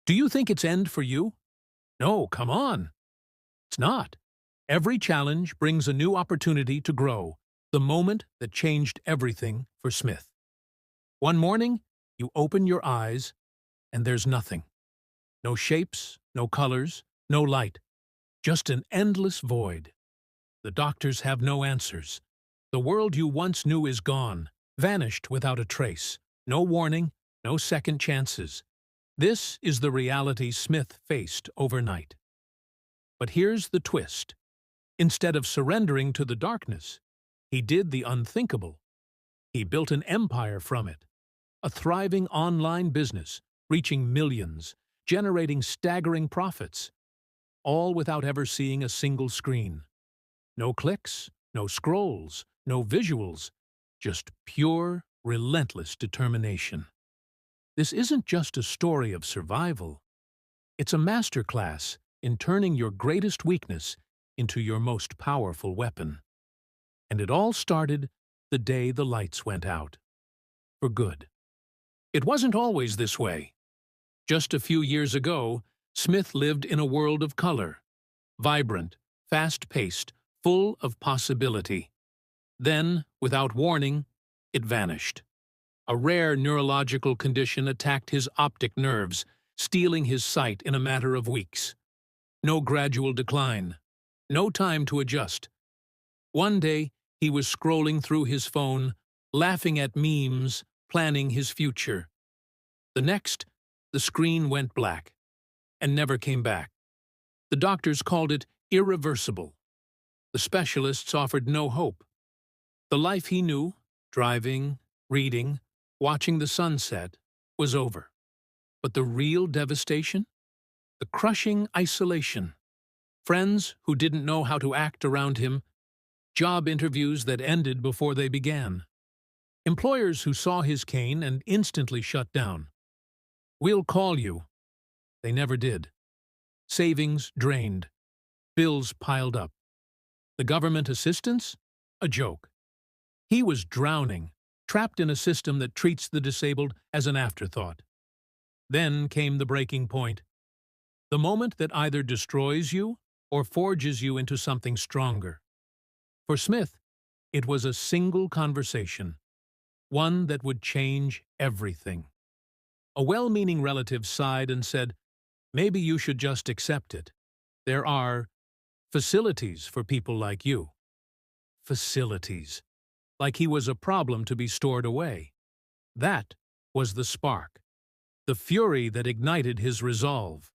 Do you think it's end for you? No, come on. It's not. Every challenge brings a new opportunity to grow, the moment that changed everything for Smith. One morning, you open your eyes, and there's nothing. No shapes, no colors, no light. Just an endless void. The doctors have no answers. The world you once knew is gone, vanished without a trace. No warning, no second chances. This is the reality Smith faced overnight. But here's the twist. Instead of surrendering to the darkness, he did the unthinkable. He built an empire from it. A thriving online business, reaching millions, generating staggering profits, all without ever seeing a single screen. No clicks, no scrolls, no visuals, just pure, relentless determination. This isn't just a story of survival. It's a masterclass in turning your greatest weakness into your most powerful weapon. And it all started the day the lights went out. For good. It wasn't always this way. Just a few years ago, Smith lived in a world of color. Vibrant, fast-paced, full of possibility. Then, without warning, it vanished. A rare neurological condition attacked his optic nerves, stealing his sight in a matter of weeks. No gradual decline. No time to adjust. One day, he was scrolling through his phone, laughing at memes, planning his future. The next, the screen went black, and never came back. The doctors called it irreversible. The specialists offered no hope. The life he knew, driving, reading, watching the sunset, was over. But the real devastation? The crushing isolation. Friends who didn't know how to act around him. Job interviews that ended before they began. Employers who saw his cane and instantly shut down. "We'll call you." They never did. Savings drained. Bills piled up. The government assistance? A joke. He was drowning, trapped in a system that treats the disabled as an afterthought. Then came the breaking point. The moment that either destroys you or forges you into something stronger. For Smith, it was a single conversation, one that would change everything. A well-meaning relative sighed and said, "Maybe you should just accept it. There are facilities for people like you." Facilities. Like he was a problem to be stored away. That was the spark. The fury that ignited his resolve.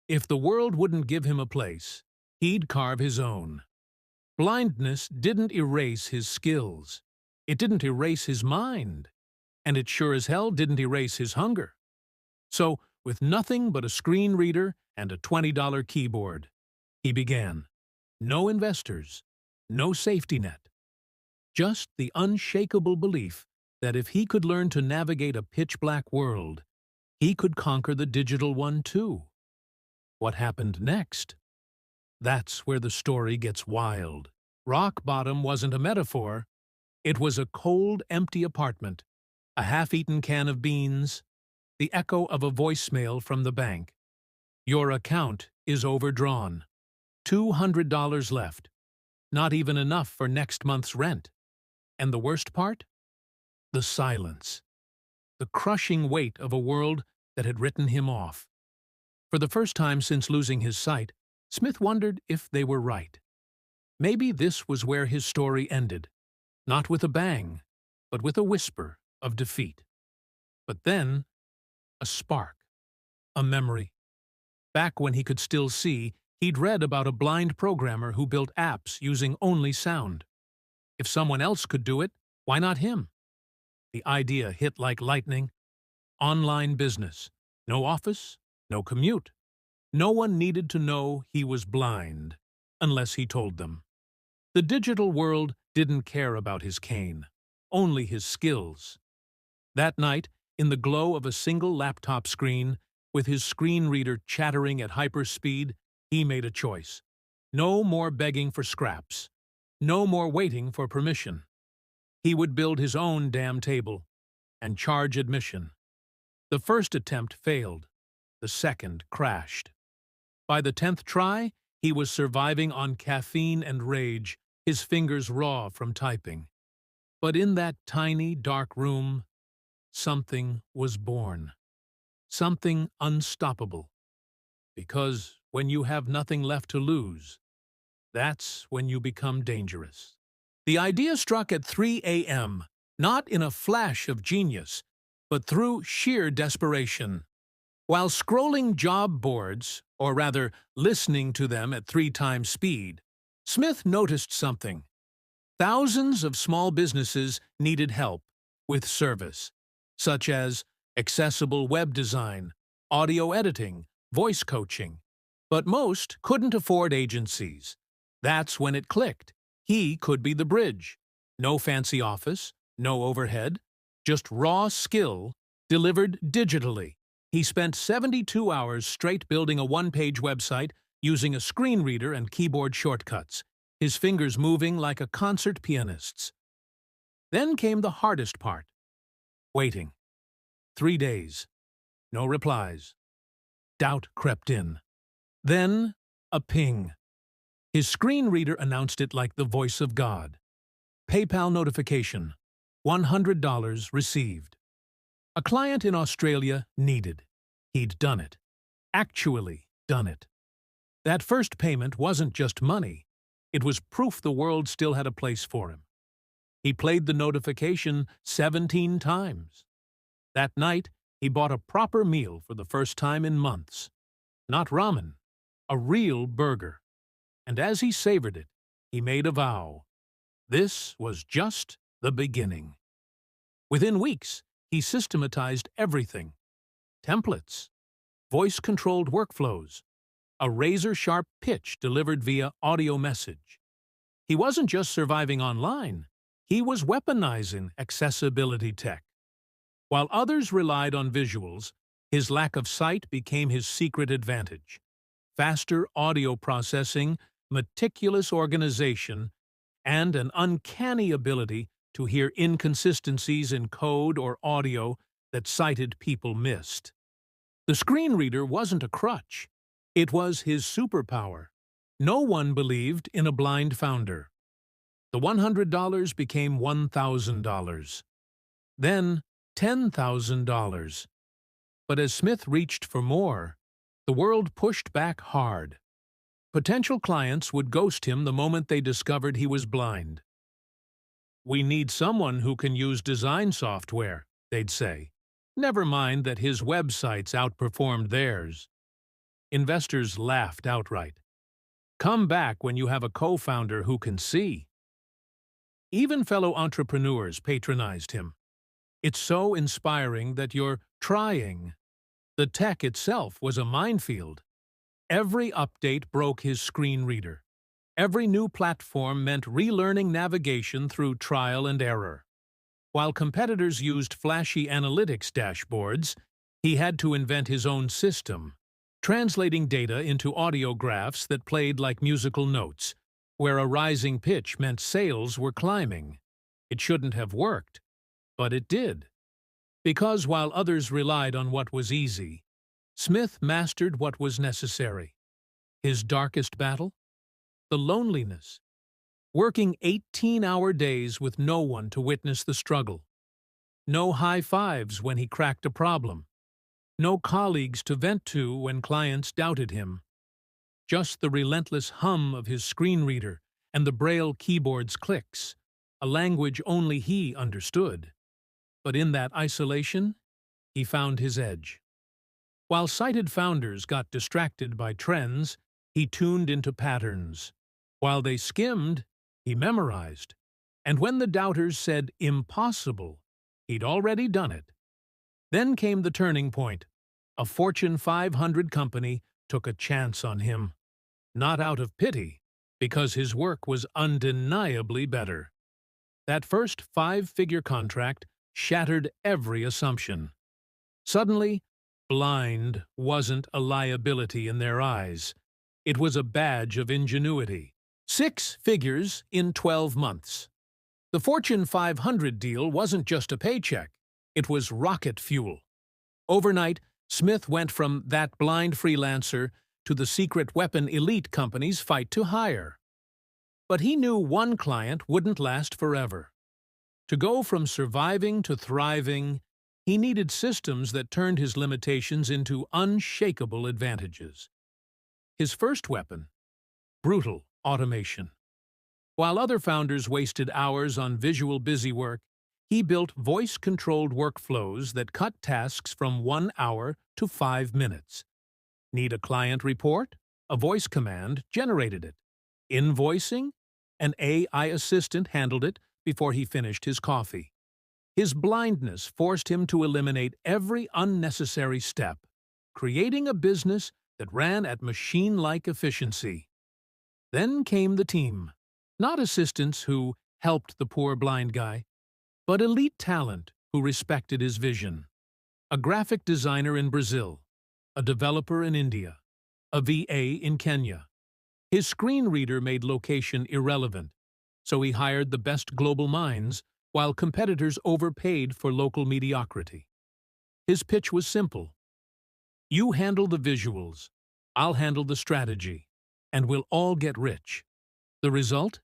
If the world wouldn't give him a place, he'd carve his own. Blindness didn't erase his skills. It didn't erase his mind. And it sure as hell didn't erase his hunger. So, with nothing but a screen reader and a $20 keyboard, he began. No investors, no safety net. Just the unshakable belief that if he could learn to navigate a pitch-black world, he could conquer the digital one too. What happened next? That's where the story gets wild. Rock bottom wasn't a metaphor. It was a cold, empty apartment, a half-eaten can of beans, the echo of a voicemail from the bank. "Your account is overdrawn. $200 left. Not even enough for next month's rent." And the worst part? The silence. The crushing weight of a world that had written him off. For the first time since losing his sight, Smith wondered if they were right. Maybe this was where his story ended. Not with a bang, but with a whisper of defeat. But then, a spark. A memory. Back when he could still see, he'd read about a blind programmer who built apps using only sound. If someone else could do it, why not him? The idea hit like lightning. Online business. No office, no commute. No one needed to know he was blind, unless he told them. The digital world didn't care about his cane, only his skills. That night, in the glow of a single laptop screen, with his screen reader chattering at hyperspeed, he made a choice. No more begging for scraps. No more waiting for permission. He would build his own damn table and charge admission. The first attempt failed. the second crashed. By the 10th try, he was surviving on caffeine and rage, his fingers raw from typing. But in that tiny, dark room, something was born. Something unstoppable. Because when you have nothing left to lose, that's when you become dangerous. The idea struck at 3 a.m., not in a flash of genius, but through sheer desperation. While scrolling job boards, or rather listening to them at 3 times speed, Smith noticed something. Thousands of small businesses needed help with service, such as accessible web design, audio editing, voice coaching. But most couldn't afford agencies. That's when it clicked. He could be the bridge. No fancy office, no overhead, just raw skill delivered digitally. He spent 72 hours straight building a one-page website using a screen reader and keyboard shortcuts, his fingers moving like a concert pianist's. Then came the hardest part. Waiting. 3 days. No replies. Doubt crept in. Then, a ping. His screen reader announced it like the voice of God. PayPal notification. $100 received. A client in Australia needed. He'd done it. Actually done it. That first payment wasn't just money. It was proof the world still had a place for him. He played the notification 17 times. That night, he bought a proper meal for the first time in months. Not ramen, a real burger. And as he savored it, he made a vow. This was just the beginning. Within weeks, he systematized everything. Templates, voice-controlled workflows, a razor-sharp pitch delivered via audio message. He wasn't just surviving online, he was weaponizing accessibility tech. While others relied on visuals, his lack of sight became his secret advantage. Faster audio processing, meticulous organization, and an uncanny ability to hear inconsistencies in code or audio that sighted people missed. The screen reader wasn't a crutch. It was his superpower. No one believed in a blind founder. The $100 became $1,000. Then $10,000. But as Smith reached for more, the world pushed back hard. Potential clients would ghost him the moment they discovered he was blind. "We need someone who can use design software," they'd say. Never mind that his websites outperformed theirs. Investors laughed outright. Come back when you have a co-founder who can see. Even fellow entrepreneurs patronized him. It's so inspiring that you're trying. The tech itself was a minefield. Every update broke his screen reader. Every new platform meant relearning navigation through trial and error. While competitors used flashy analytics dashboards, he had to invent his own system, translating data into audio graphs that played like musical notes, where a rising pitch meant sales were climbing. It shouldn't have worked, but it did. Because while others relied on what was easy, Smith mastered what was necessary. His darkest battle? The loneliness. Working 18-hour days with no one to witness the struggle. No high fives when he cracked a problem. No colleagues to vent to when clients doubted him. Just the relentless hum of his screen reader and the Braille keyboard's clicks, a language only he understood. But in that isolation, he found his edge. While sighted founders got distracted by trends, he tuned into patterns. While they skimmed, he memorized. And when the doubters said impossible, he'd already done it. Then came the turning point. A Fortune 500 company took a chance on him. Not out of pity, because his work was undeniably better. That first 5-figure contract shattered every assumption. Suddenly, blind wasn't a liability in their eyes. It was a badge of ingenuity. 6 figures in 12 months. The Fortune 500 deal wasn't just a paycheck. It was rocket fuel. Overnight, Smith went from that blind freelancer to the secret weapon elite companies fight to hire. But he knew one client wouldn't last forever. To go from surviving to thriving, he needed systems that turned his limitations into unshakable advantages. His first weapon: brutal automation. While other founders wasted hours on visual busywork, he built voice-controlled workflows that cut tasks from 1 hour to 5 minutes. Need a client report? A voice command generated it. Invoicing? An AI assistant handled it before he finished his coffee. His blindness forced him to eliminate every unnecessary step, creating a business that ran at machine-like efficiency. Then came the team. Not assistants who helped the poor blind guy, but elite talent who respected his vision. A graphic designer in Brazil, a developer in India, a VA in Kenya. His screen reader made location irrelevant, so he hired the best global minds while competitors overpaid for local mediocrity. His pitch was simple. You handle the visuals, I'll handle the strategy, and we'll all get rich. The result?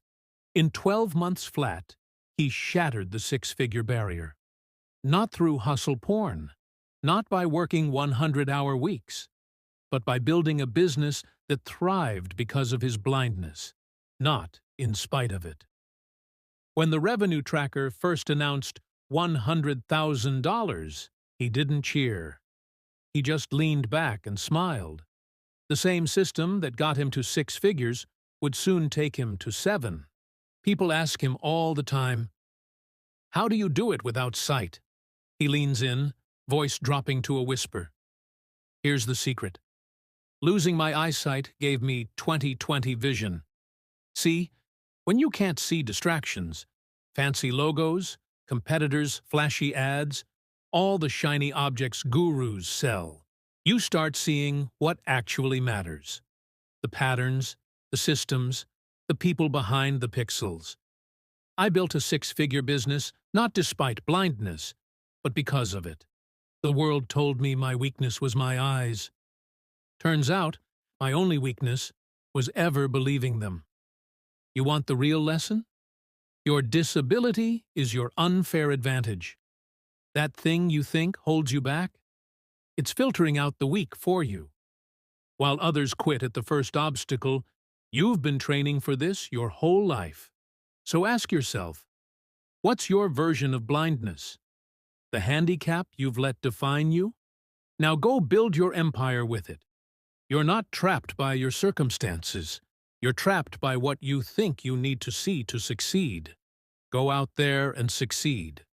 In 12 months flat, he shattered the 6-figure barrier. Not through hustle porn, not by working 100-hour weeks, but by building a business that thrived because of his blindness, not in spite of it. When the revenue tracker first announced $100,000, he didn't cheer. He just leaned back and smiled. The same system that got him to 6 figures would soon take him to 7. People ask him all the time, "How do you do it without sight?" He leans in, voice dropping to a whisper. Here's the secret. Losing my eyesight gave me 20/20 vision. See, when you can't see distractions, fancy logos, competitors' flashy ads, all the shiny objects gurus sell, you start seeing what actually matters. The patterns, the systems, the people behind the pixels. I built a 6-figure business not despite blindness, but because of it. The world told me my weakness was my eyes. Turns out, my only weakness was ever believing them. You want the real lesson? Your disability is your unfair advantage. That thing you think holds you back? It's filtering out the weak for you. While others quit at the first obstacle, you've been training for this your whole life. So ask yourself, what's your version of blindness? The handicap you've let define you? Now go build your empire with it. You're not trapped by your circumstances. You're trapped by what you think you need to see to succeed. Go out there and succeed.